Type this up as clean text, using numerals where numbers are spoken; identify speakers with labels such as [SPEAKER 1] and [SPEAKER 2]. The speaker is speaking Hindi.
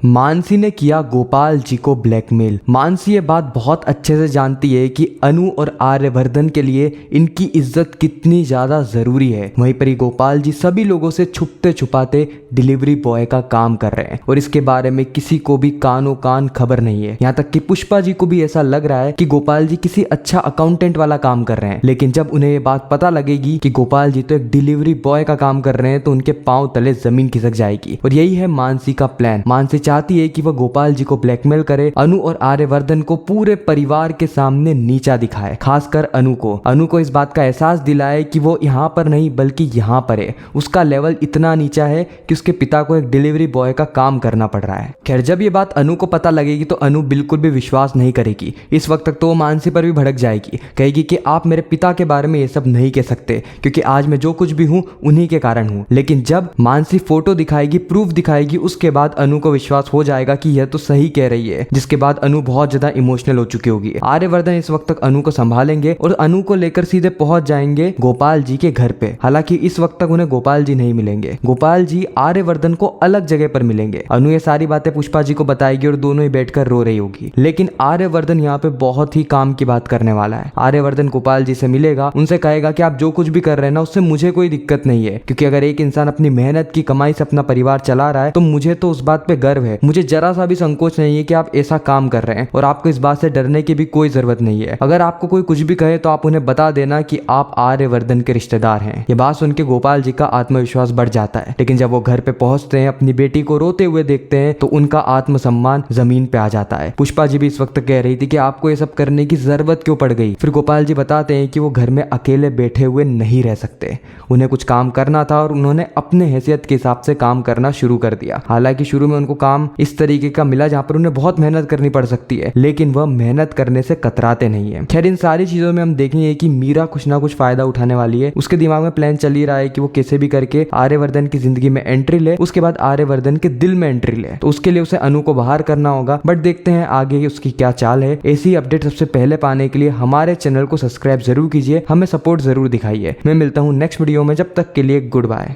[SPEAKER 1] मानसी ने किया गोपाल जी को ब्लैकमेल। मानसी ये बात बहुत अच्छे से जानती है कि अनु और आर्यवर्धन के लिए इनकी इज्जत कितनी ज्यादा जरूरी है। वहीं पर ही गोपाल जी सभी लोगों से छुपते छुपाते डिलीवरी बॉय का काम कर रहे हैं और इसके बारे में किसी को भी कानो कान खबर नहीं है। यहाँ तक कि पुष्पा जी को भी ऐसा लग रहा है कि गोपाल जी किसी अच्छा अकाउंटेंट वाला काम कर रहे हैं, लेकिन जब उन्हें ये बात पता लगेगी कि गोपाल जी तो एक डिलीवरी बॉय का काम कर रहे हैं तो उनके पांव तले जमीन खिसक जाएगी। और यही है मानसी का प्लान। मानसी चाहती है कि वह गोपाल जी को ब्लैकमेल करे, अनु और आर्यवर्धन को पूरे परिवार के सामने नीचा दिखाए, खासकर अनु को इस बात का एहसास दिलाए कि वो यहाँ पर नहीं बल्कि यहाँ पर है। उसका लेवल इतना नीचा है कि उसके पिता को एक डिलीवरी बॉय का काम करना पड़ रहा है। खैर, जब ये बात अनु को पता लगेगी तो अनु बिल्कुल भी विश्वास नहीं करेगी। इस वक्त तक तो वो मानसी पर भी भड़क जाएगी, कहेगी कि आप मेरे पिता के बारे में ये सब नहीं कह सकते क्योंकि आज मैं जो कुछ भी हूँ उन्हीं के कारण हूँ। लेकिन जब मानसी फोटो दिखाएगी, प्रूफ दिखाएगी, उसके बाद अनु को विश्वास हो जाएगा कि यह तो सही कह रही है, जिसके बाद अनु बहुत ज्यादा इमोशनल हो चुकी होगी। आर्यवर्धन इस वक्त तक अनु को संभालेंगे और अनु को लेकर सीधे पहुंच जाएंगे गोपाल जी के घर पे। हालांकि इस वक्त तक उन्हें गोपाल जी नहीं मिलेंगे, गोपाल जी आर्यवर्धन को अलग जगह पर मिलेंगे। अनु ये सारी बातें पुष्पा जी को बताएगी और दोनों ही बैठकर रो रही होगी। लेकिन आर्यवर्धन यहाँ पे बहुत ही काम की बात करने वाला है। आर्यवर्धन गोपाल जी से मिलेगा, उनसे कहेगा कि आप जो कुछ भी कर रहे हैं ना उससे मुझे कोई दिक्कत नहीं है, क्योंकि अगर एक इंसान अपनी मेहनत की कमाई से अपना परिवार चला रहा है तो मुझे तो उस बात पे गर्व है। मुझे जरा सा भी संकोच नहीं है कि आप ऐसा काम कर रहे हैं और आपको इस बात से डरने की भी कोई जरूरत नहीं है। अगर आपको कोई कुछ भी कहे तो आप उन्हें बता देना कि आप आर्यवर्धन के रिश्तेदार हैं। ये बात सुन के गोपाल जी का आत्मविश्वास बढ़ जाता है। लेकिन जब वो घर पे पहुंचते हैं, अपनी बेटी को रोते हुए देखते हैं तो उनका आत्मसम्मान जमीन पे आ जाता है। पुष्पा जी भी इस वक्त कह रही थी कि आपको ये सब करने की जरूरत क्यों पड़ गई। फिर गोपाल जी बताते हैं कि वो घर में अकेले बैठे हुए नहीं रह सकते, उन्हें कुछ काम करना था और उन्होंने अपने हैसियत के हिसाब से काम करना शुरू कर दिया। हालांकि शुरू में उनको काम इस तरीके का मिला जहाँ पर उन्हें बहुत मेहनत करनी पड़ सकती है, लेकिन वह मेहनत करने से कतराते नहीं है। खैर, इन सारी चीजों में हम देखेंगे कि मीरा कुछ ना कुछ फायदा उठाने वाली है। उसके दिमाग में प्लान चल ही रहा है कि वो कैसे भी करके आर्यवर्धन की जिंदगी में एंट्री ले, उसके बाद आर्यवर्धन के दिल में एंट्री ले। तो उसके लिए उसे अनु को बाहर करना होगा, बट देखते हैं आगे उसकी क्या चाल है। ऐसी अपडेट सबसे पहले पाने के लिए हमारे चैनल को सब्सक्राइब जरूर कीजिए, हमें सपोर्ट जरूर दिखाइए। मैं मिलता हूँ नेक्स्ट वीडियो में, जब तक के लिए गुड बाय।